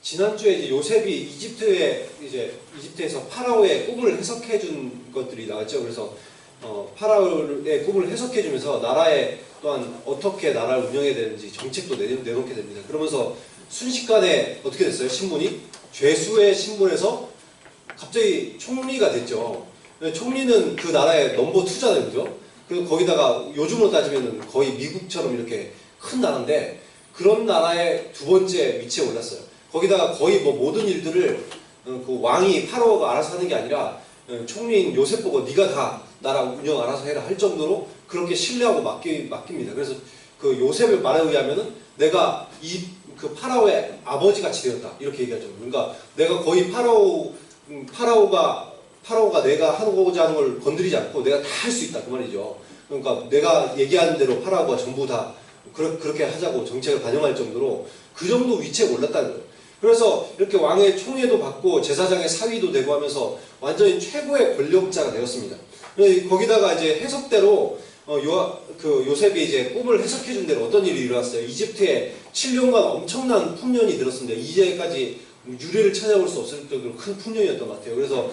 지난주에 이제 요셉이 이집트에서 파라오의 꿈을 해석해 준 것들이 나왔죠. 그래서 파라오의 꿈을 해석해 주면서 나라에 또한 어떻게 나라를 운영해야 되는지 정책도 내놓게 됩니다. 그러면서 순식간에 어떻게 됐어요? 신분이 죄수의 신분에서 갑자기 총리가 됐죠. 총리는 그 나라의 넘버 2잖아요, 그죠? 그리고 거기다가 요즘으로 따지면 거의 미국처럼 이렇게 큰 나라인데 그런 나라의 두 번째 위치에 올랐어요. 거기다가 거의 뭐 모든 일들을 그 왕이 파라오가 알아서 하는 게 아니라 총리인 요셉 보고 네가 다 나라 운영 알아서 해라 할 정도로 그렇게 신뢰하고 맡깁니다. 그래서 그 요셉의 말에 의하면은 내가 그 파라오의 아버지 같이 되었다 이렇게 얘기하죠. 그러니까 내가 거의 파라오가 내가 하고자 하는 걸 건드리지 않고 내가 다 할 수 있다 그 말이죠. 그러니까 내가 얘기하는 대로 파라오가 전부 다 그렇게 하자고 정책을 반영할 정도로 그 정도 위치에 올랐다는 거예요. 그래서 이렇게 왕의 총애도 받고 제사장의 사위도 되고 하면서 완전히 최고의 권력자가 되었습니다. 거기다가 이제 해석대로 요셉이 이제 꿈을 해석해준 대로 어떤 일이 일어났어요. 이집트에 7년간 엄청난 풍년이 들었습니다. 이제까지 유래를 찾아볼 수 없을 정도로 큰 풍년이었던 것 같아요. 그래서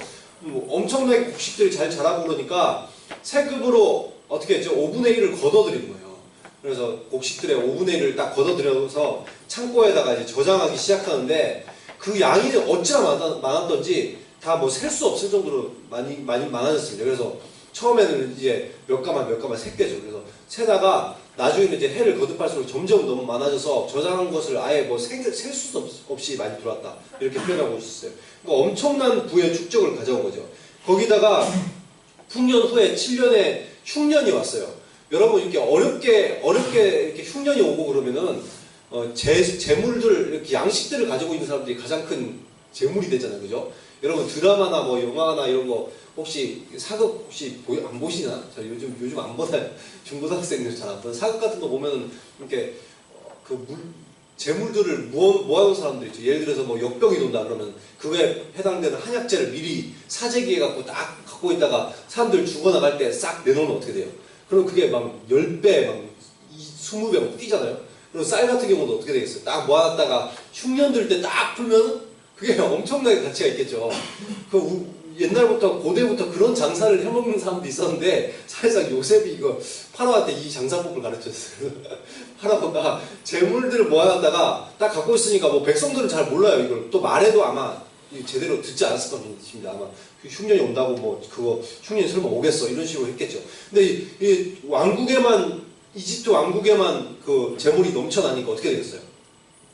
엄청나게 곡식들이 잘 자라고 그러니까 세급으로 어떻게 했죠? 5분의 1을 걷어들인 거예요. 그래서 곡식들의 5분의 1을 딱 걷어들여서 창고에다가 이제 저장하기 시작하는데 그 양이 어찌나 많았던지 다 뭐 셀 수 없을 정도로 많이 많아졌습니다. 그래서 처음에는 이제 몇 가마 샜겠죠. 그래서 세다가 나중에는 이제 해를 거듭할수록 점점 너무 많아져서 저장한 것을 아예 뭐 셀 수 없이 많이 들어왔다 이렇게 표현하고 있었어요. 그러니까 엄청난 부의 축적을 가져온 거죠. 거기다가 풍년 후에 7년의 흉년이 왔어요. 여러분 이렇게 어렵게 이렇게 흉년이 오고 그러면은 재물들 이렇게 양식들을 가지고 있는 사람들이 가장 큰 재물이 되잖아요, 그죠? 여러분 드라마나 뭐 영화나 이런 거 혹시 사극 혹시 안 보시나? 저 요즘 안 보나요? 중고등학생들 잘 안 보나? 사극 같은 거 보면은 이렇게 재물들을 모아놓은 사람들 있죠. 예를 들어서 뭐 역병이 돈다 그러면 그거에 해당되는 한약재를 미리 사재기해 갖고 딱 갖고 있다가 사람들 죽어나갈 때 싹 내놓으면 어떻게 돼요? 그럼 그게 막 10배, 막 20배 막 뛰잖아요. 그리고 쌀 같은 경우도 어떻게 되겠어요? 딱 모아놨다가 흉년 들 때 딱 풀면 그게 엄청나게 가치가 있겠죠. 옛날부터 고대부터 그런 장사를 해먹는 사람도 있었는데 사실상 요셉이 이거 파라오한테 이 장사법을 가르쳤어요. 파라오가 재물들을 모아놨다가 딱 갖고 있으니까 뭐 백성들은 잘 몰라요. 이걸 또 말해도 아마 제대로 듣지 않았을 겁니다. 아마 흉년이 온다고 뭐 그거 흉년이 설마 오겠어 이런 식으로 했겠죠. 근데 이 왕국에만 이집트 왕국에만 그 재물이 넘쳐나니까 어떻게 되겠어요?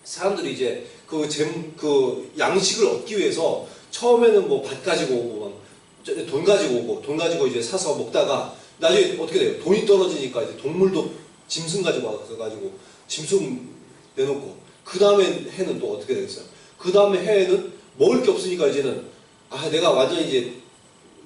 사람들이 이제 그 양식을 얻기 위해서 처음에는 뭐 밭 가지고 오고 돈 가지고 이제 사서 먹다가 나중에 어떻게 돼요? 돈이 떨어지니까 이제 동물도 짐승 가지고 와가지고 짐승 내놓고 그 다음에 해는 또 어떻게 되겠어요? 그 다음에 해에는 먹을 게 없으니까 이제는 내가 완전히 이제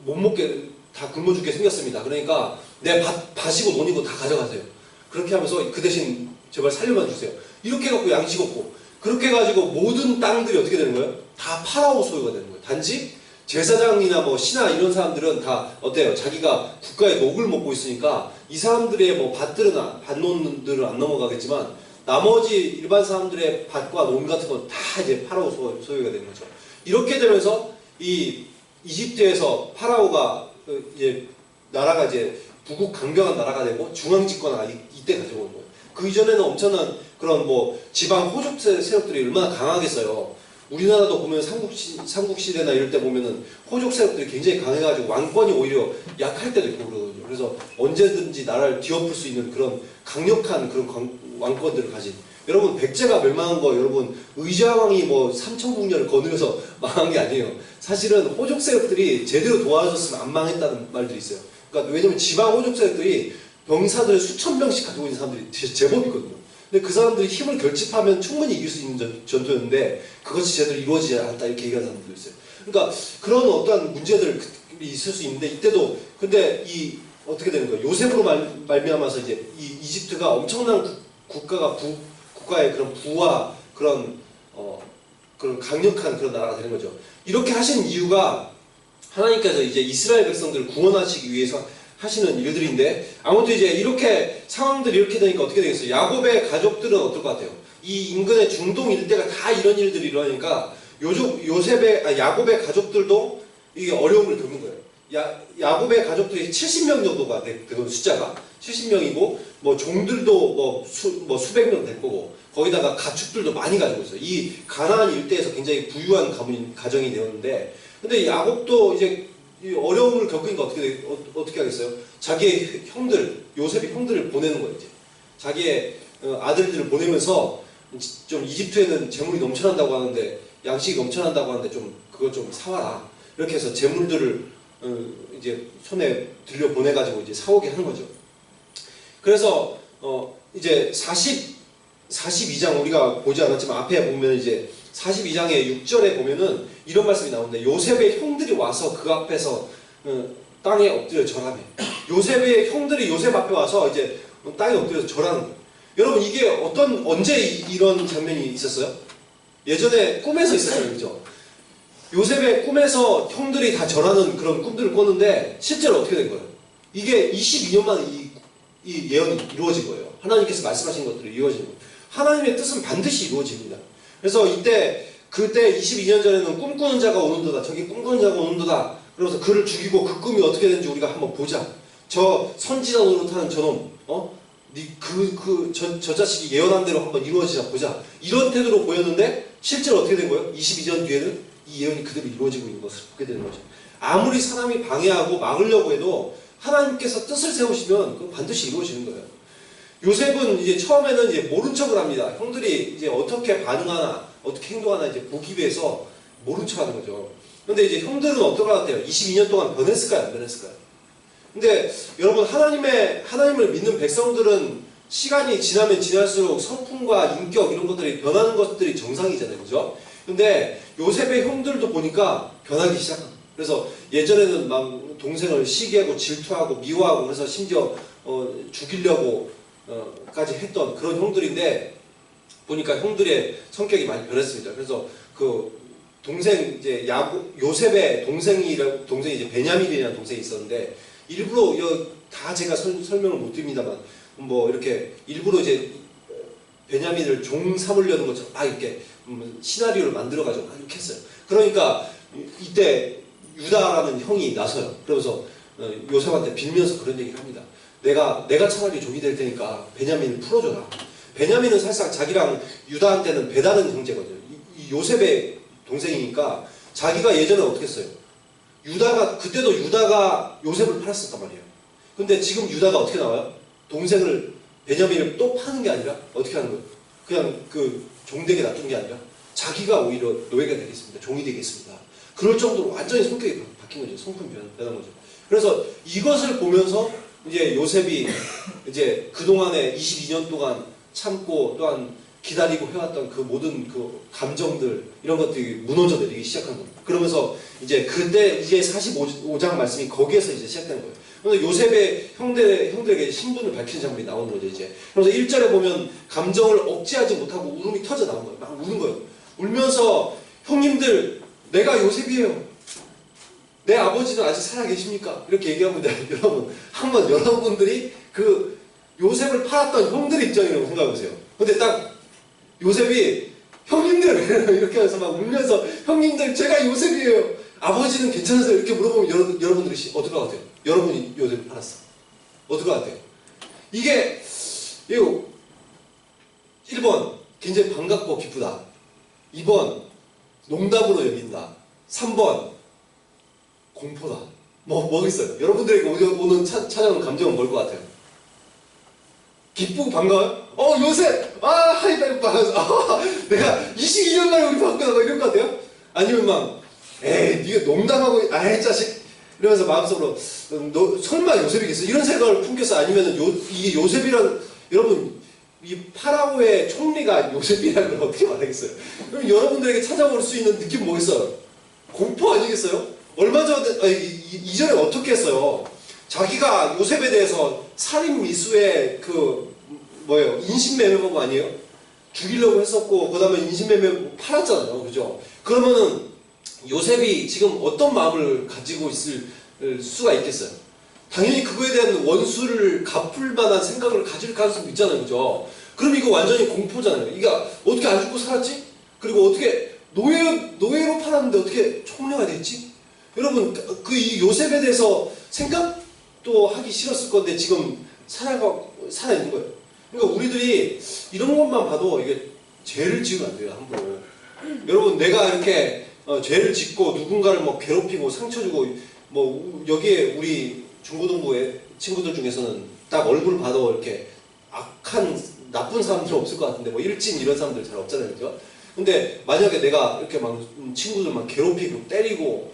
못 먹게 다 굶어 죽게 생겼습니다. 그러니까 내 밭이고 논이고 다 가져가세요. 그렇게 하면서 그 대신 제발 살려만 주세요. 이렇게 해갖고 양식 없고 그렇게 해가지고 모든 땅들이 어떻게 되는 거예요? 다 파라오 소유가 되는 거예요. 단지 제사장이나 뭐 신하 이런 사람들은 다 어때요? 자기가 국가의 녹을 먹고 있으니까 이 사람들의 뭐 밭논들은 안 넘어가겠지만 나머지 일반 사람들의 밭과 논 같은 건 다 이제 파라오 소유가 되는 거죠. 이렇게 되면서 이 이집트에서 파라오가 이제 나라가 이제 부국 강경한 나라가 되고 중앙 집권화가 이때 가져온 거예요. 그 이전에는 엄청난 그런 뭐 지방 호족 세력들이 얼마나 강하겠어요. 우리나라도 보면 삼국시대나 이럴 때 보면은 호족 세력들이 굉장히 강해가지고 왕권이 오히려 약할 때도 있고 그러거든요. 그래서 언제든지 나라를 뒤엎을 수 있는 그런 강력한 그런 왕권들을 가진. 여러분 백제가 멸망한 거 여러분 의자왕이 뭐 삼천국년을 거느려서 망한 게 아니에요. 사실은 호족 세력들이 제대로 도와줬으면 안 망했다는 말들이 있어요. 그러니까 왜냐면 지방 호족 세력들이 병사들 수천 명씩 가지고 있는 사람들이 제법 있거든요. 근데 그 사람들이 힘을 결집하면 충분히 이길 수 있는 전투였는데 그것이 제대로 이루어지지 않았다 이렇게 얘기하는 사람들도 있어요. 그러니까 그런 어떠한 문제들이 있을 수 있는데 이때도 근데 어떻게 되는 거예요? 요셉으로 말미암아서 이제 이집트가 엄청난 국가의 그런 부와 그런 강력한 그런 나라가 되는 거죠. 이렇게 하신 이유가 하나님께서 이제 이스라엘 백성들을 구원하시기 위해서 하시는 일들인데 아무튼 이제 이렇게 상황들이 이렇게 되니까 어떻게 되겠어요? 야곱의 가족들은 어떨 것 같아요? 이 인근의 중동 일대가 다 이런 일들이 일어나니까 야곱의 가족들도 이게 어려움을 겪는 거예요. 야곱의 가족들이 70명 정도가 되거든, 숫자가. 70명이고, 뭐, 종들도 수백 명 될 거고, 거기다가 가축들도 많이 가지고 있어요. 이 가나안 일대에서 굉장히 부유한 가정이 되었는데, 근데 야곱도 이제 이 어려움을 겪으니까 어떻게 하겠어요? 자기의 형들, 요셉의 형들을 보내는 거예요, 이제. 자기의 아들들을 보내면서 좀 이집트에는 재물이 넘쳐난다고 하는데, 양식이 넘쳐난다고 하는데 그거 좀 사와라. 이렇게 해서 재물들을 이제 손에 들려 보내가지고 이제 사오게 하는 거죠. 그래서 이제 42장 우리가 보지 않았지만 앞에 보면 이제 42장의 6절에 보면은 이런 말씀이 나오는데 요셉의 형들이 와서 그 앞에서 땅에 엎드려 절하며. 요셉의 형들이 요셉 앞에 와서 이제 땅에 엎드려서 절하는 거예요. 여러분 이게 언제 이런 장면이 있었어요? 예전에 꿈에서 있었어요, 그죠? 요셉의 꿈에서 형들이 다 절하는 그런 꿈들을 꿨는데 실제로 어떻게 된 거예요? 이게 22년 만에 이 예언이 이루어진 거예요. 하나님께서 말씀하신 것들이 이루어진 거예요. 하나님의 뜻은 반드시 이루어집니다. 그래서 그때 22년 전에는 꿈꾸는 자가 오는도다. 저기 꿈꾸는 자가 오는도다. 그러면서 그를 죽이고 그 꿈이 어떻게 되는지 우리가 한번 보자. 저 선지자 노릇하는 저놈, 저 자식이 예언한 대로 한번 이루어지자 보자. 이런 태도로 보였는데 실제로 어떻게 된 거예요? 22년 뒤에는 이 예언이 그대로 이루어지고 있는 것을 보게 되는 거죠. 아무리 사람이 방해하고 막으려고 해도 하나님께서 뜻을 세우시면 그건 반드시 이루어지는 거예요. 요셉은 이제 처음에는 이제 모른 척을 합니다. 형들이 이제 어떻게 반응하나, 어떻게 행동하나 이제 보기 위해서 모른 척 하는 거죠. 근데 이제 형들은 어떨 것 같아요? 22년 동안 변했을까요? 안 변했을까요? 근데 여러분 하나님을 믿는 백성들은 시간이 지나면 지날수록 성품과 인격 이런 것들이 변하는 것들이 정상이잖아요. 그죠? 근데 요셉의 형들도 보니까 변하기 시작합니다. 그래서 예전에는 막 동생을 시기하고 질투하고 미워하고 그래서 심지어 죽이려고 까지 했던 그런 형들인데 보니까 형들의 성격이 많이 변했습니다. 그래서 그 동생 이제 요셉의 동생이 이제 베냐민이라는 동생이 있었는데 일부러 다 제가 설명을 못 드립니다만 뭐 이렇게 일부러 이제 베냐민을 종 삼으려는 것처럼 막 이렇게 시나리오를 만들어가지고 막 이렇게 했어요. 그러니까 이때 유다라는 형이 나서요. 그러면서 요셉한테 빌면서 그런 얘기를 합니다. 내가 차라리 종이 될 테니까 베냐민을 풀어줘라. 베냐민은 사실상 자기랑 유다한테는 배다른 형제거든요. 이 요셉의 동생이니까 자기가 예전에 어떻게 했어요? 그때도 유다가 요셉을 팔았었단 말이에요. 근데 지금 유다가 어떻게 나와요? 동생을 베냐민을 또 파는 게 아니라 어떻게 하는 거예요? 그냥 그 종되게 놔둔 게 아니라 자기가 오히려 노예가 되겠습니다. 종이 되겠습니다. 그럴 정도로 완전히 성격이 바뀐 거죠. 성품이 변한 거죠. 그래서 이것을 보면서 이제 요셉이 이제 그동안에 22년 동안 참고 또한 기다리고 해왔던 그 모든 그 감정들 이런 것들이 무너져 내리기 시작한 겁니다. 그러면서 이제 그때 이제 45장 말씀이 거기에서 이제 시작되는 거예요. 그래서 요셉의 형들에게 신분을 밝히는 장면이 나오는 거죠, 이제. 그래서 1절에 보면 감정을 억제하지 못하고 울음이 터져 나온 거예요. 막 우는 거예요. 울면서 형님들, 내가 요셉이에요. 내 아버지는 아직 살아 계십니까? 이렇게 얘기하면 여러분, 한번 여러분들이 그 요셉을 팔았던 형들 입장이라고 생각해보세요. 근데 딱 요셉이 형님들 이렇게 해서 막 울면서 형님들 제가 요셉이에요. 아버지는 괜찮으세요? 이렇게 물어보면 여러분들이 어떨 것 같아요? 여러분이 요셉을 팔았어. 어떨 것 같아요? 이게 1번 굉장히 반갑고 기쁘다. 2번 농담으로 여긴다. 3번 공포다. 뭐겠어요? 여러분들에게 오는 찾아오는 감정은 뭘 것 같아요? 기쁘고 반가워요? 요셉! 하이파이브 하면서 내가 22년 만에 우리 바꾸다 막 이럴 것 같아요? 아니면 막 네가 농담하고 자식 이러면서 마음속으로 너 설마 요셉이겠어? 이런 생각을 품겠어? 아니면 이게 요셉이란 여러분 이 파라오의 총리가 요셉이라는 걸 어떻게 말하겠어요? 그럼 여러분들에게 찾아올 수 있는 느낌 뭐겠어요? 공포 아니겠어요? 얼마 전에 이전에 어떻게 했어요? 자기가 요셉에 대해서 살인 미수의 인신매매범 아니에요? 죽이려고 했었고 그 다음에 인신매매 팔았잖아요, 그죠? 그러면은 요셉이 지금 어떤 마음을 가지고 있을 수가 있겠어요? 당연히 그거에 대한 원수를 갚을 만한 생각을 가질 가능성도 있잖아요, 그죠? 그럼 이거 완전히 공포잖아요. 이게 어떻게 안 죽고 살았지? 그리고 어떻게 노예로 팔았는데 어떻게 총리가 됐지? 여러분 그 이 요셉에 대해서 생각도 하기 싫었을 건데 지금 살아있는 거예요. 그러니까 우리들이 이런 것만 봐도 이게 죄를 지으면 안 돼요, 함부로. 여러분 내가 이렇게 죄를 짓고 누군가를 뭐 괴롭히고 상처 주고 뭐 여기에 우리 중고등부의 친구들 중에서는 딱 얼굴 봐도 이렇게 악한 나쁜 사람들은 없을 것 같은데 뭐 일진 이런 사람들 잘 없잖아요, 그죠? 근데 만약에 내가 이렇게 막 친구들 막 괴롭히고 때리고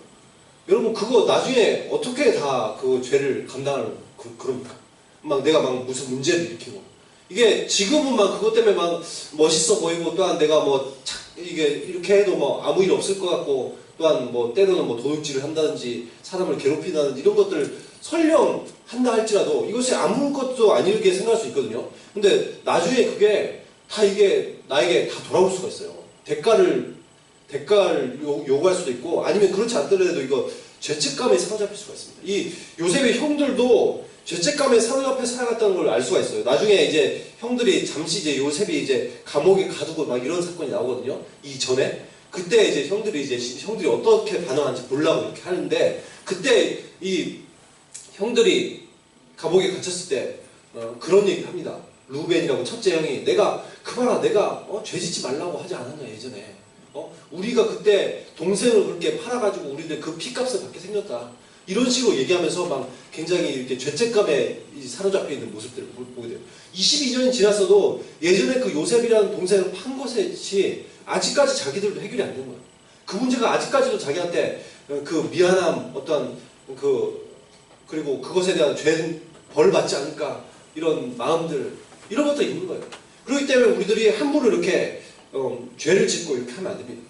여러분 그거 나중에 어떻게 다 그 죄를 감당을 그럽니까? 막 내가 막 무슨 문제를 일으키고 이게 지금은 막 그것 때문에 막 멋있어 보이고 또한 내가 뭐 이게 이렇게 해도 뭐 아무 일 없을 것 같고 또한 뭐 때로는 뭐 도둑질을 한다든지 사람을 괴롭힌다든지 이런 것들 설령 한다 할지라도 이것이 아무것도 아니게 생각할 수 있거든요. 근데 나중에 그게 다 이게 나에게 다 돌아올 수가 있어요. 대가를 요구할 수도 있고 아니면 그렇지 않더라도 이거 죄책감에 사로잡힐 수가 있습니다. 이 요셉의 형들도 죄책감에 사로잡혀 살아갔다는 걸 알 수가 있어요. 나중에 이제 형들이 잠시 이제 요셉이 이제 감옥에 가두고 막 이런 사건이 나오거든요. 이전에 그때 이제 형들이 어떻게 반응하는지 보려고 이렇게 하는데 그때 이 형들이 감옥에 갇혔을 때 그런 얘기를 합니다. 루벤이라고 첫째 형이 내가 죄 짓지 말라고 하지 않았냐 예전에 우리가 그때 동생을 그렇게 팔아가지고 우리들 그 피값을 받게 생겼다 이런 식으로 얘기하면서 막 굉장히 이렇게 죄책감에 사로잡혀 있는 모습들을 보게 돼요. 22년이 지났어도 예전에 그 요셉이라는 동생을 판 것이 아직까지 자기들도 해결이 안 된 거예요. 그 문제가 아직까지도 자기한테 그 미안함 그리고 그것에 대한 벌 받지 않을까 이런 마음들 이런 것도 있는 거예요. 그렇기 때문에 우리들이 함부로 이렇게 죄를 짓고 이렇게 하면 안 됩니다.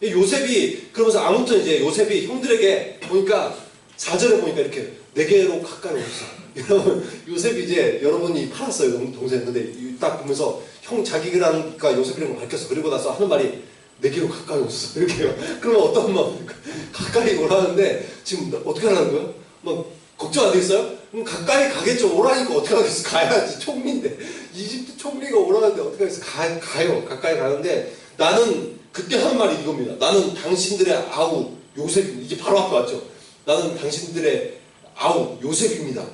요셉이 그러면서 아무튼 이제 요셉이 형들에게 보니까 4절에 보니까 이렇게 내게로 가까이 오셨어. 여러분 요셉이 이제 여러분이 팔았어요 동생. 근데 딱 보면서 형 자기가 요셉이라는 걸 밝혔어. 그리고 나서 하는 말이 내게로 가까이 오셨어 이렇게요. 그러면 어떤 뭐 가까이 오라는데 지금 어떻게 하라는 거예요? 뭐 걱정 안 되겠어요? 그럼 가까이 가겠죠. 오라니까 어떻게 하겠어? 가야지. 총리인데 이집트 총리가 오라는데 어떻게 하겠어? 가요. 가까이 가는데 나는 그때 한 말이 이겁니다. 나는 당신들의 아우 요셉입니다. 이게 바로 앞에 왔죠. 나는 당신들의 아우 요셉입니다.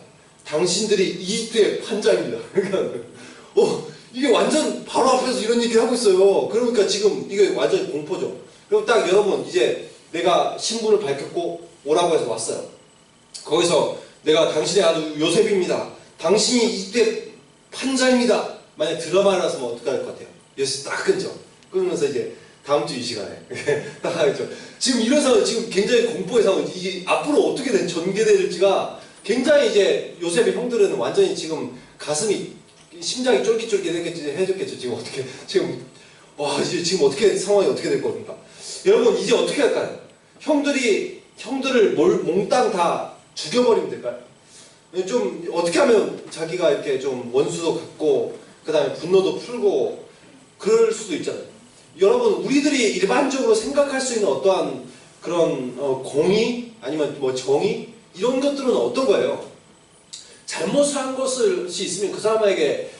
당신들이 이집트의 판자입니다. 그러니까 이게 완전 바로 앞에서 이런 얘기를 하고 있어요. 그러니까 지금 이게 완전 공포죠. 그럼 딱 여러분 이제 내가 신분을 밝혔고 오라고 해서 왔어요. 거기서 내가 당신의 아들 요셉입니다. 당신이 이집트의 판자입니다. 만약 드라마를 나서면 어떻게 할 것 같아요? 요셉 딱 끊죠. 끊으면서 이제 다음 주 이 시간에 딱 하겠죠. 지금 이런 상황, 지금 굉장히 공포의 상황, 이게 앞으로 어떻게 전개될지가 굉장히 이제 요셉의 형들은 완전히 지금 심장이 쫄깃쫄깃해졌겠죠. 지금 어떻게 이제 지금 어떻게 상황이 어떻게 될 겁니까? 여러분 이제 어떻게 할까요? 형들을 몽땅 다 죽여버리면 될까요? 좀 어떻게 하면 자기가 이렇게 좀 원수도 갚고 그 다음에 분노도 풀고 그럴 수도 있잖아요. 여러분 우리들이 일반적으로 생각할 수 있는 어떠한 그런 공의 아니면 뭐 정의 이런 것들은 어떤 거예요? 잘못을 한 것이 있으면 그 사람에게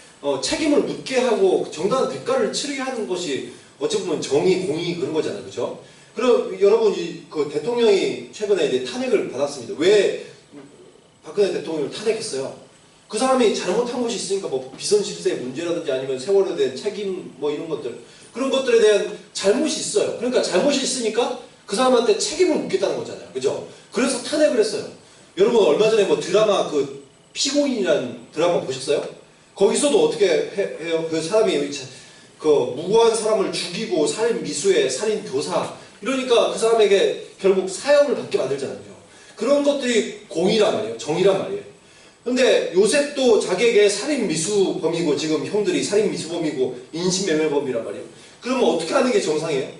책임을 묻게 하고 정당한 대가를 치르게 하는 것이 어찌 보면 정의, 공의 그런 거잖아요, 그렇죠? 그럼 여러분 그 대통령이 최근에 이제 탄핵을 받았습니다. 왜 박근혜 대통령을 탄핵했어요? 그 사람이 잘못한 것이 있으니까 뭐 비선 실세의 문제라든지 아니면 세월에 대한 책임 뭐 이런 것들 그런 것들에 대한 잘못이 있어요. 그러니까 잘못이 있으니까 그 사람한테 책임을 묻겠다는 거잖아요, 그죠? 그래서 탄핵을 했어요. 여러분 얼마 전에 뭐 드라마 그 피고인이라는 드라마 보셨어요? 거기서도 어떻게 해요? 그 사람이 그 무고한 사람을 죽이고 살인 미수에 살인 교사 이러니까 그 사람에게 결국 사형을 받게 만들잖아요. 그런 것들이 공의란 말이에요. 정의란 말이에요. 근데 요셉도 자기에게 살인 미수범이고 지금 형들이 살인 미수범이고 인신매매범이란 말이에요. 그러면 어떻게 하는 게 정상이에요?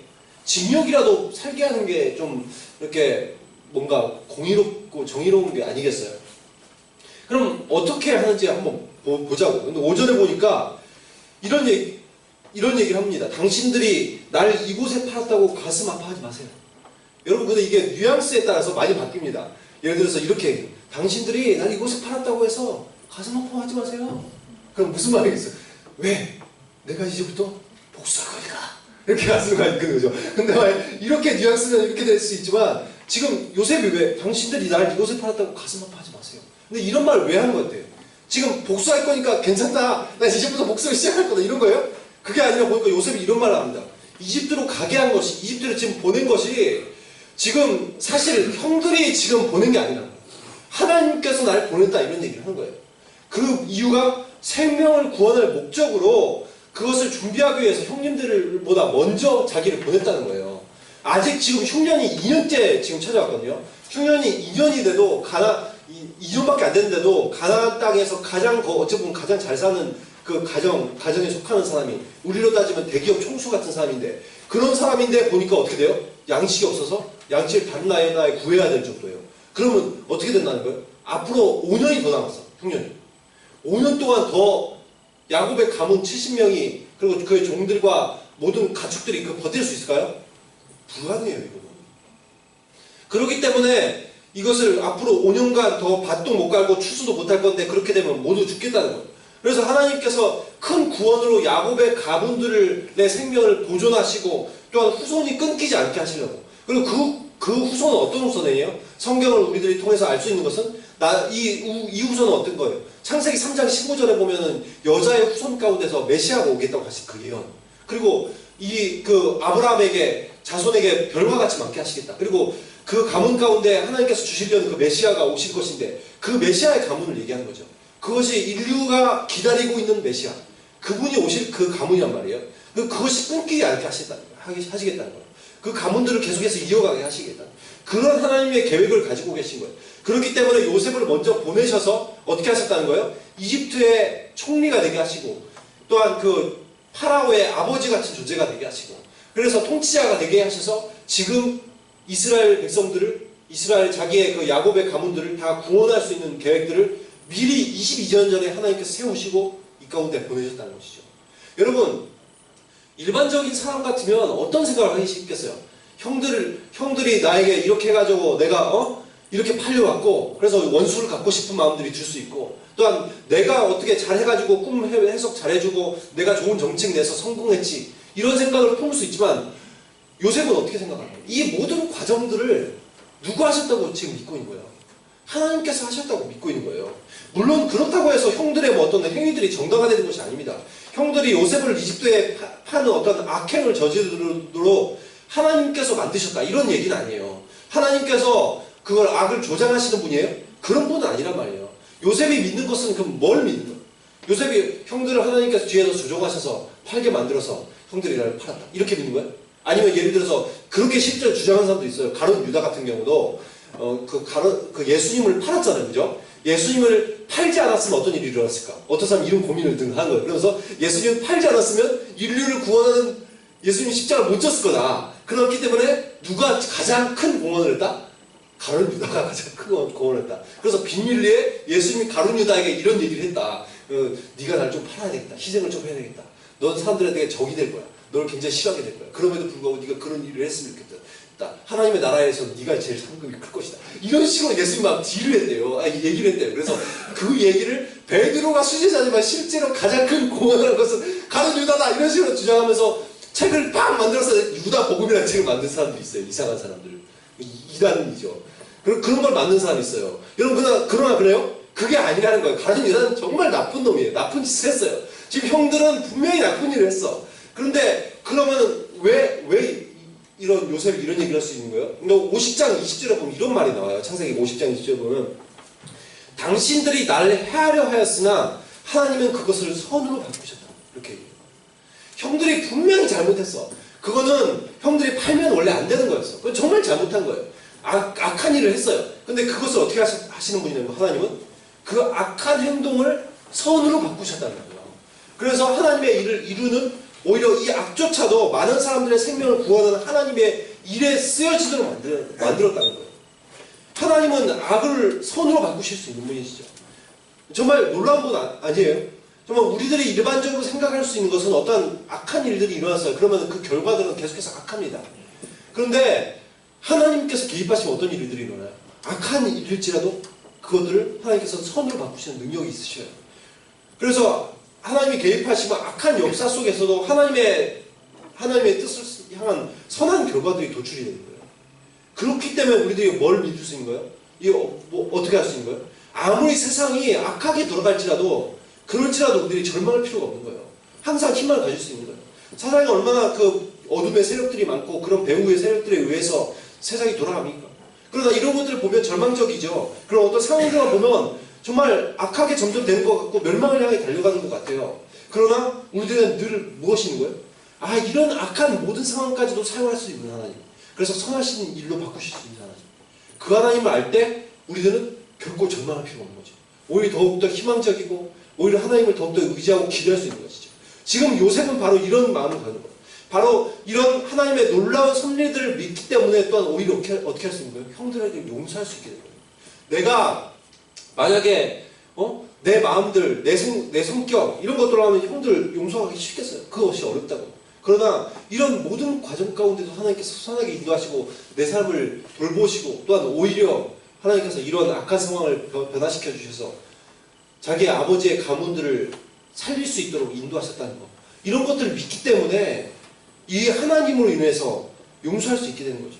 징역이라도 살게 하는 게 좀 이렇게 뭔가 공의롭고 정의로운 게 아니겠어요? 그럼 어떻게 하는지 한번 보자고. 근데 오전에 보니까 이런 얘기를 합니다. 당신들이 날 이곳에 팔았다고 가슴 아파하지 마세요. 여러분 근데 이게 뉘앙스에 따라서 많이 바뀝니다. 예를 들어서 이렇게 당신들이 날 이곳에 팔았다고 해서 가슴 아파하지 마세요. 그럼 무슨 말이겠어요? 왜? 내가 이제부터 복수할 거니까 이렇게 하는 수가 있는 거죠. 근데 이렇게 뉘앙스는 이렇게 될 수 있지만 지금 요셉이 왜 당신들이 날 이곳에 팔았다고 가슴 아파하지 마세요. 근데 이런 말 왜 하는 것 같아요? 지금 복수할 거니까 괜찮다. 난 이제부터 복수를 시작할 거다. 이런 거예요? 그게 아니라 보니까 요셉이 이런 말을 합니다. 이집트로 가게 한 것이, 이집트로 지금 보낸 것이 지금 사실 형들이 지금 보낸 게 아니라 하나님께서 날 보냈다 이런 얘기를 하는 거예요. 그 이유가 생명을 구원할 목적으로 그것을 준비하기 위해서 형님들보다 먼저 자기를 보냈다는 거예요. 아직 지금 흉년이 2년째 지금 찾아왔거든요. 흉년이 2년이 돼도 2년밖에 안 됐는데도 가나안 땅에서 가장 어찌 보면 가장 잘 사는 그 가정에 속하는 사람이 우리로 따지면 대기업 총수 같은 사람인데 그런 사람인데 보니까 어떻게 돼요? 양식이 없어서 양식을 다른 나라에 구해야 될 정도예요. 그러면 어떻게 된다는 거예요? 앞으로 5년이 더 남았어. 흉년이. 5년 동안 더 야곱의 가문 70명이 그리고 그의 종들과 모든 가축들이 그 버틸 수 있을까요? 불가능해요. 이거는. 그렇기 때문에 이것을 앞으로 5년간 더 밭도 못 갈고 추수도 못 할 건데 그렇게 되면 모두 죽겠다는 거예요. 그래서 하나님께서 큰 구원으로 야곱의 가문들의 생명을 보존하시고 또한 후손이 끊기지 않게 하시려고. 그리고 그 후손은 어떤 후손이에요? 성경을 우리들이 통해서 알 수 있는 것은 이 후손은 어떤 거예요? 창세기 3장 15절에 보면은 여자의 후손 가운데서 메시아가 오겠다고 하신 그 예언. 그리고 아브라함에게 자손에게 별과 같이 많게 하시겠다. 그리고 그 가문 가운데 하나님께서 주시려는 그 메시아가 오실 것인데 그 메시아의 가문을 얘기하는 거죠. 그것이 인류가 기다리고 있는 메시아. 그분이 오실 그 가문이란 말이에요. 그것이 끊기지 않게 하시겠다는 거예요. 그 가문들을 계속해서 이어가게 하시겠다. 그런 하나님의 계획을 가지고 계신 거예요. 그렇기 때문에 요셉을 먼저 보내셔서 어떻게 하셨다는 거예요? 이집트의 총리가 되게 하시고 또한 그 파라오의 아버지 같은 존재가 되게 하시고 그래서 통치자가 되게 하셔서 지금 이스라엘 백성들을 이스라엘 자기의 그 야곱의 가문들을 다 구원할 수 있는 계획들을 미리 22년 전에 하나님께서 세우시고 이 가운데 보내셨다는 것이죠. 여러분 일반적인 사람 같으면 어떤 생각을 하기 쉽겠어요? 형들이 나에게 이렇게 해가지고 내가 이렇게 팔려왔고 그래서 원수를 갖고 싶은 마음들이 들 수 있고 또한 내가 어떻게 잘해가지고 꿈 해석 잘해주고 내가 좋은 정책 내서 성공했지 이런 생각을 품을 수 있지만 요셉은 어떻게 생각하나요? 이 모든 과정들을 누가 하셨다고 지금 믿고 있는 거예요? 하나님께서 하셨다고 믿고 있는 거예요. 물론 그렇다고 해서 형들의 어떤 행위들이 정당화되는 것이 아닙니다. 형들이 요셉을 이집트에 파는 어떤 악행을 저지르도록 하나님께서 만드셨다 이런 얘기는 아니에요. 하나님께서 그걸 악을 조장하시는 분이에요? 그런 분은 아니란 말이에요. 요셉이 믿는 것은 그럼 뭘 믿는 거예요? 요셉이 형들을 하나님께서 뒤에서 조종하셔서 팔게 만들어서 형들이 나를 팔았다 이렇게 믿는 거예요? 아니면 예를 들어서 그렇게 실제로 주장하는 사람도 있어요. 가룟 유다 같은 경우도 예수님을 팔았잖아요. 그죠? 예수님을 팔지 않았으면 어떤 일이 일어났을까? 어떤 사람이 이런 고민을 한 거예요. 그러면서 예수님을 팔지 않았으면 인류를 구원하는 예수님이 십자가를 못 졌을 거다. 그렇기 때문에 누가 가장 큰 공헌을 했다? 가룟 유다가 가장 큰 공헌을 했다. 그래서 비밀리에 예수님이 가룟 유다에게 이런 얘기를 했다. 네가 날 좀 팔아야 되겠다. 희생을 좀 해야 되겠다. 넌 사람들에게 적이 될 거야. 너를 굉장히 싫어하게 될 거야. 그럼에도 불구하고 네가 그런 일을 했으면 좋겠다. 하나님의 나라에서 네가 제일 상급이 클 것이다. 이런 식으로 예수님하고 딜을 했대요. 얘기를 했대요. 그래서 그 얘기를 베드로가 수제자지만 실제로 가장 큰 공헌을 한 것은 가룟 유다다 이런 식으로 주장하면서 책을 막 만들어서 유다 복음이라는 책을 만든 사람들이 있어요. 이상한 사람들. 이단이죠. 그런 걸 만든 사람이 있어요. 여러분 그러나 그래요? 그게 아니라는 거예요. 가룟 유다는 정말 나쁜 놈이에요. 나쁜 짓을 했어요. 지금 형들은 분명히 나쁜 일을 했어. 그런데 그러면 왜 이런 요셉이 이런 얘기를 할 수 있는 거예요? 50장 20절에 보면 이런 말이 나와요. 창세기 50장 20절에 보면 당신들이 나를 해하려 하였으나 하나님은 그것을 선으로 바꾸셨다. 이렇게 얘기해요. 형들이 분명히 잘못했어. 그거는 형들이 팔면 원래 안 되는 거였어. 그건 정말 잘못한 거예요. 악한 일을 했어요. 근데 그것을 어떻게 하시는 분이냐면 하나님은 그 악한 행동을 선으로 바꾸셨다는 거예요. 그래서 하나님의 일을 이루는 오히려 이 악조차도 많은 사람들의 생명을 구원하는 하나님의 일에 쓰여지도록 만들었다는 거예요. 하나님은 악을 선으로 바꾸실 수 있는 분이시죠. 정말 놀라운 분 아니에요? 정말 우리들이 일반적으로 생각할 수 있는 것은 어떤 악한 일들이 일어났어요. 그러면 그 결과들은 계속해서 악합니다. 그런데 하나님께서 개입하시면 어떤 일들이 일어나요? 악한 일일지라도 그것들을 하나님께서 선으로 바꾸시는 능력이 있으셔요. 그래서 하나님이 개입하시면 악한 역사 속에서도 하나님의 뜻을 향한 선한 결과들이 도출이 되는 거예요. 그렇기 때문에 우리들이 뭘 믿을 수 있는 거예요? 이거 뭐 어떻게 할 수 있는 거예요? 아무리 세상이 악하게 돌아갈지라도 그럴지라도 우리들이 절망할 필요가 없는 거예요. 항상 희망을 가질 수 있는 거예요. 세상에 얼마나 그 어둠의 세력들이 많고 그런 배후의 세력들에 의해서 세상이 돌아갑니까? 그러나 이런 것들을 보면 절망적이죠. 그런 어떤 상황들만 보면 정말 악하게 점점 되는 것 같고 멸망을 향해 달려가는 것 같아요. 그러나 우리들은 늘 무엇이 있는 거예요? 아, 이런 악한 모든 상황까지도 사용할 수 있는 하나님. 그래서 선하신 일로 바꾸실 수 있는 하나님. 그 하나님을 알 때 우리들은 결코 절망할 필요가 없는 거죠. 오히려 더욱더 희망적이고 오히려 하나님을 더욱더 의지하고 기대할 수 있는 것이죠. 지금 요셉은 바로 이런 마음을 가는 거예요. 바로 이런 하나님의 놀라운 섭리들을 믿기 때문에 또한 오히려 어떻게 할 수 있는 거예요? 형들에게 용서할 수 있게 되는 거예요. 내가 만약에 내 마음들, 내 성격 이런 것들을 하면 형들 용서하기 쉽겠어요. 그것이 어렵다고. 그러나 이런 모든 과정 가운데도 하나님께서 선하게 인도하시고 내 삶을 돌보시고 또한 오히려 하나님께서 이런 악한 상황을 변화시켜 주셔서 자기의 아버지의 가문들을 살릴 수 있도록 인도하셨다는 것. 이런 것들을 믿기 때문에 이 하나님으로 인해서 용서할 수 있게 되는 거죠.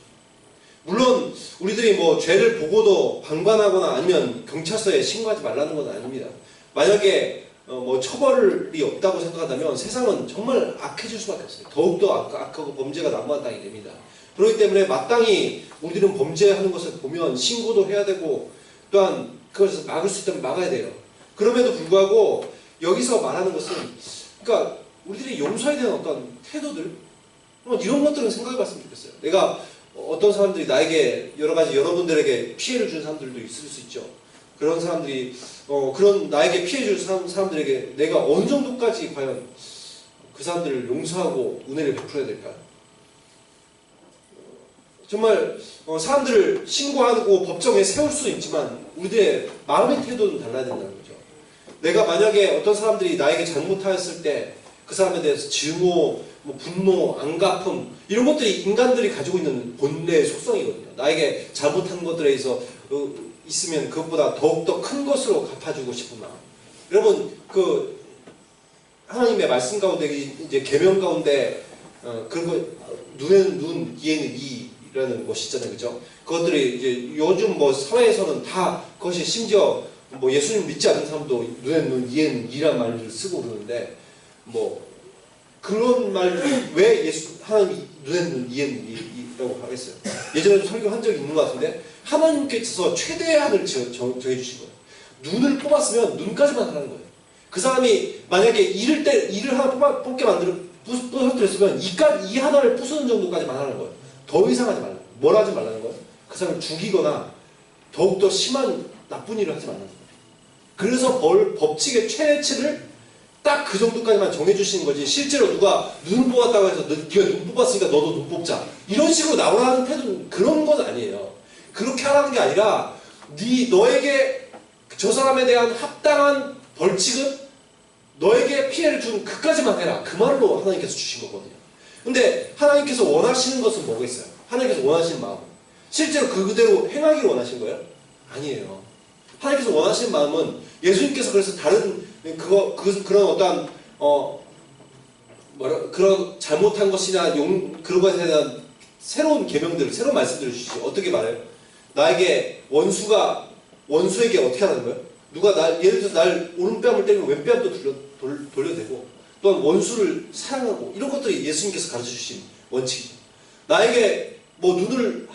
물론 우리들이 뭐 죄를 보고도 방관하거나 아니면 경찰서에 신고하지 말라는 건 아닙니다. 만약에 뭐 처벌이 없다고 생각한다면 세상은 정말 악해질 수밖에 없어요. 더욱더 악하고 범죄가 난무한 땅이 됩니다. 그렇기 때문에 마땅히 우리들은 범죄하는 것을 보면 신고도 해야 되고 또한 그것을 막을 수 있다면 막아야 돼요. 그럼에도 불구하고 여기서 말하는 것은 그러니까 우리들이 용서해야 되는 어떤 태도들 이런 것들은 생각해 봤으면 좋겠어요. 내가 어떤 사람들이 나에게 여러분들에게 피해를 준 사람들도 있을 수 있죠. 그런 사람들이 그런 나에게 피해 준 사람들에게 내가 어느 정도까지 과연 그 사람들을 용서하고 은혜를 베풀어야 될까요? 정말 사람들을 신고하고 법정에 세울 수 있지만 우리들의 마음의 태도는 달라야 된다는 거죠. 내가 만약에 어떤 사람들이 나에게 잘못하였을 때 그 사람에 대해서 증오, 분노, 안갚음 이런 것들이 인간들이 가지고 있는 본래의 속성이거든요. 나에게 잘못한 것들에 있어서 있으면 그것보다 더욱더 큰 것으로 갚아주고 싶은 마음. 여러분 그 하나님의 말씀 가운데 이제 계명 가운데 그런 거 눈에는 눈, 이에는 이라는 것이 있잖아요, 그죠? 그것들이 이제 요즘 뭐 사회에서는 다 그것이 심지어 뭐 예수님 믿지 않는 사람도 눈에는 눈, 이에는 이라는 말을 쓰고 그러는데 뭐 그런 말을 왜 하나님이 눈에는 눈, 이에는 이라고 하겠어요? 예전에도 설교한 적이 있는 것 같은데 하나님께서 최대한을 정해주신 거예요. 눈을 뽑았으면 눈까지만 하라는 거예요. 그 사람이 만약에 이를 하나 뽑게 부서뜨렸으면 이 하나를 부수는 정도까지만 하라는 거예요. 더 이상 하지 말라는 거예요. 뭘 하지 말라는 거예요? 그 사람을 죽이거나 더욱더 심한 나쁜 일을 하지 말라는 거예요. 그래서 법칙의 최대치를 딱 그 정도까지만 정해주시는 거지 실제로 누가 눈 뽑았다고 해서 네가 눈 뽑았으니까 너도 눈 뽑자 이런 식으로 나오라는 태도는 그런 건 아니에요. 그렇게 하라는 게 아니라 너에게 저 사람에 대한 합당한 벌칙은 너에게 피해를 준 그까지만 해라. 그 말로 하나님께서 주신 거거든요. 근데 하나님께서 원하시는 것은 뭐겠어요? 하나님께서 원하시는 마음 실제로 그대로 행하기를 원하신 거예요? 아니에요. 하나님께서 원하시는 마음은 예수님께서 그래서 다른 그런 어떠한 그런 잘못한 것이나 그런 것에 대한 새로운 계명들을 새로운 말씀들을 주시죠. 어떻게 말해요? 나에게 원수에게 어떻게 하는 거예요? 누가 예를 들어서 날 오른뺨을 때리면 왼뺨도 돌려대고 또한 원수를 사랑하고 이런 것들이 예수님께서 가르쳐 주신 원칙이죠. 나에게 뭐 눈을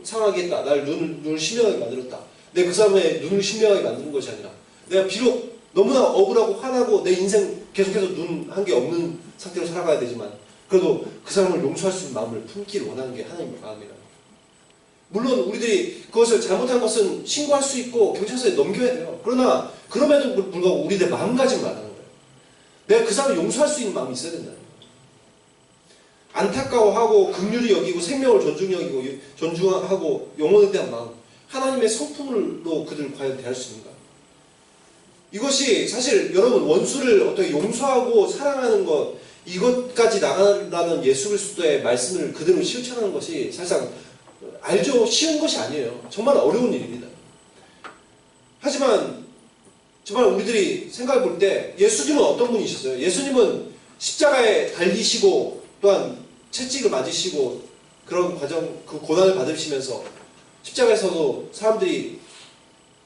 상하게 했다. 날 눈을 신명하게 만들었다. 내가 그 사람의 눈을 신명하게 만드는 것이 아니라 내가 비록 너무나 억울하고 화나고 내 인생 계속해서 눈 한 게 없는 상태로 살아가야 되지만 그래도 그 사람을 용서할 수 있는 마음을 품기를 원하는 게 하나님의 마음이라는 거예요. 물론 우리들이 그것을 잘못한 것은 신고할 수 있고 경찰서에 넘겨야 돼요. 그러나 그럼에도 불구하고 우리들의 마음가짐을 말하는 거예요. 내가 그 사람을 용서할 수 있는 마음이 있어야 된다는 거예요. 안타까워하고 긍휼히 여기고 생명을 존중하고 영혼에 대한 마음 하나님의 성품으로 그들을 과연 대할 수 있는가? 이것이 사실 여러분 원수를 어떻게 용서하고 사랑하는 것 이것까지 나가라는 예수 그리스도의 말씀을 그대로 실천하는 것이 사실상 알죠? 쉬운 것이 아니에요. 정말 어려운 일입니다. 하지만 정말 우리들이 생각해 볼 때 예수님은 어떤 분이셨어요? 예수님은 십자가에 달리시고 또한 채찍을 맞으시고 그런 과정, 그 고난을 받으시면서 십자가에서도 사람들이,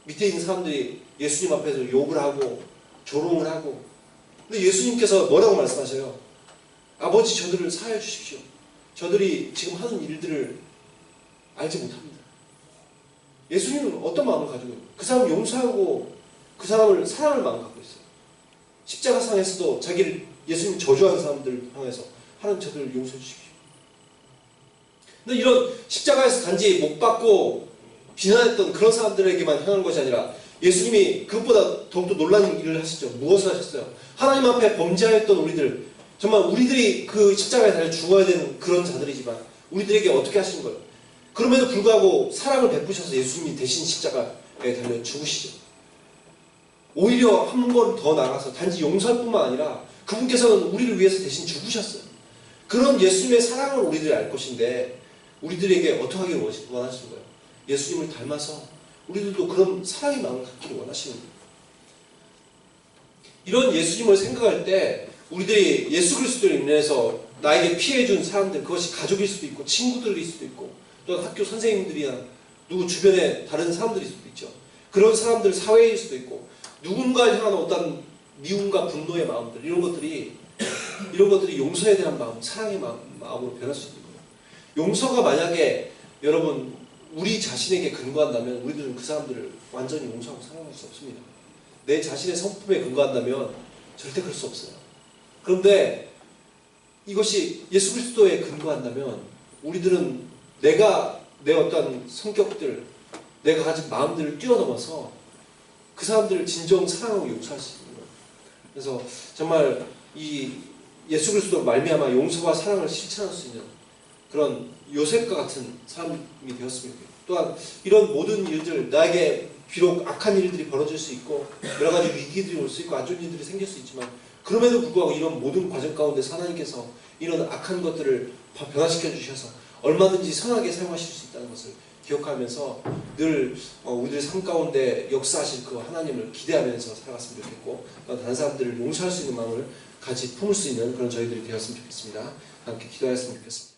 밑에 있는 사람들이 예수님 앞에서 욕을 하고 조롱을 하고, 근데 예수님께서 뭐라고 말씀하셔요? 아버지, 저들을 사하여 주십시오. 저들이 지금 하는 일들을 알지 못합니다. 예수님은 어떤 마음을 가지고 있는 거예요? 그 사람을 용서하고 그 사람을 사랑할 마음을 갖고 있어요. 십자가상에서도 자기를, 예수님 저주하는 사람들을 향해서 하나님, 저들을 용서해 주십시오. 근데 이런 십자가에서 단지 못 받고 비난했던 그런 사람들에게만 향한 것이 아니라 예수님이 그것보다 더욱더 놀라운 일을 하시죠. 무엇을 하셨어요? 하나님 앞에 범죄하였던 우리들, 정말 우리들이 그 십자가에 달려 죽어야 되는 그런 자들이지만 우리들에게 어떻게 하신 거예요? 그럼에도 불구하고 사랑을 베푸셔서 예수님이 대신 십자가에 달려 죽으시죠. 오히려 한 걸음 더 나아가서 단지 용서할 뿐만 아니라 그분께서는 우리를 위해서 대신 죽으셨어요. 그런 예수님의 사랑을 우리들이 알 것인데 우리들에게 어떻게 하기를 원하시는 거예요? 예수님을 닮아서 우리들도 그런 사랑의 마음을 갖기를 원하시는 거예요. 이런 예수님을 생각할 때 우리들이 예수 그리스도로 인해서 나에게 피해준 사람들, 그것이 가족일 수도 있고 친구들일 수도 있고 또 학교 선생님들이나 누구 주변에 다른 사람들일 수도 있죠. 그런 사람들 사회일 수도 있고 누군가를 향한 어떤 미움과 분노의 마음들, 이런 것들이 용서에 대한 마음, 사랑의 마음으로 변할 수 있는 거예요. 용서가 만약에 여러분 우리 자신에게 근거한다면 우리들은 그 사람들을 완전히 용서하고 사랑할 수 없습니다. 내 자신의 성품에 근거한다면 절대 그럴 수 없어요. 그런데 이것이 예수 그리스도에 근거한다면 우리들은 내가 내 어떤 성격들, 내가 가진 마음들을 뛰어넘어서 그 사람들을 진정 사랑하고 용서할 수 있는 거예요. 그래서 정말 이 예수 그리스도 말미암아 용서와 사랑을 실천할 수 있는 그런 요셉과 같은 사람이 되었으면 좋겠어요. 또한 이런 모든 일들, 나에게 비록 악한 일들이 벌어질 수 있고 여러 가지 위기들이 올 수 있고 안 좋은 일들이 생길 수 있지만 그럼에도 불구하고 이런 모든 과정 가운데 하나님께서 이런 악한 것들을 변화시켜 주셔서 얼마든지 선하게 사용하실 수 있다는 것을 기억하면서 늘 우리들의 삶 가운데 역사하실 그 하나님을 기대하면서 살아갔으면 좋겠고 다른 사람들을 용서할 수 있는 마음을 같이 품을 수 있는 그런 저희들이 되었으면 좋겠습니다. 함께 기도하였으면 좋겠습니다.